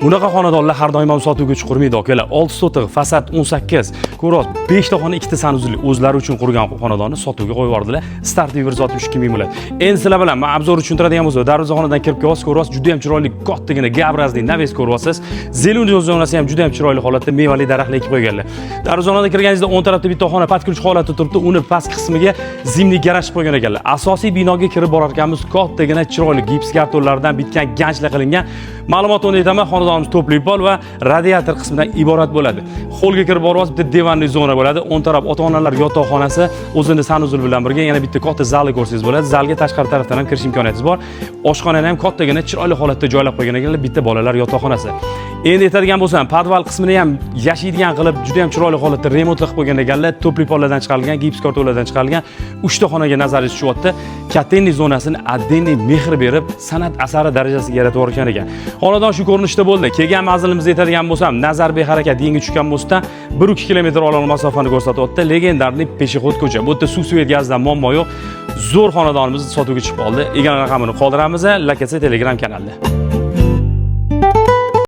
Bunaqa xonadonlar har doim ham sotuvga chiqarmaydi akalar. 6 sotiq, fasad 18, ko'roz 5 ta xona 2 ta sanuzli o'zlari uchun qurgan xonadonni sotuvga qo'yib yubordilar. Starti 162 ming bo'ladi. Endi sizlar bilan men obzor tushuntiradigan bo'lsa, darvozaxonadan kirib kelasiz, ko'roz juda ham chiroyli, kattagina gabrazli naves ko'ryapsiz. Zeleniy zonasi ham juda ham chiroyli holatda mevali daraxtlar ekib qo'yganlar. Darvozaxonadan kirganingizda o'ng tarafda bitta xona patkulch holatda turibdi. Uni past qismiga zimniy garaj qo'ygan ekanlar. Asosiy binoga kirib borar ekanmiz, kattagina chiroyli gips kartonlardan bitgan ganchlar qilingan. Ma'lumotni aytaman, xonadonimiz to'pli pol va radiator qismidan iborat bo'ladi. Xo'lga kirib borasiz, bitta divanli zona bo'ladi. O'ng taraf ota-onalar yotoqxonasi, o'zini sanuzul bilan birga yana bitta katta zalni ko'rsangiz bo'ladi. Zalga tashqari tarafdan ham kirish imkoniyatingiz bor. Oshxonani ham kattagina chiroyli holatda joylab qo'ygan ekanlar, bitta bolalar yotoqxonasi. Endi aytadigan bo'lsam, podval qismini ham yashaydigan qilib, juda ham chiroyli holatda remontli qilib qo'ygan ekanlar. To'pli pollardan chiqarilgan, gips kartonlardan chiqarilgan 3 ta xonaga nazaringiz tushyapti. Katenni zonasini addenniy mehr berib, san'at asari darajasiga yaratib yuborgan ekan. Xonadon shu ko'rinishda bo'ldi. Kelgan manzilimizga yetadigan bo'lsam, Nazarbek harakat yengi tushgan postdan 1-2 kilometr olov masofani ko'rsatyapti. Legendarniy peshexod ko'cha. Bu yerda suv svet gazdan muammo yo'q. Zo'r xonadonimiz sotuvga chiqib qoldi. Egalik raqamini qoldiramiz, Lakatsa Telegram kanalida.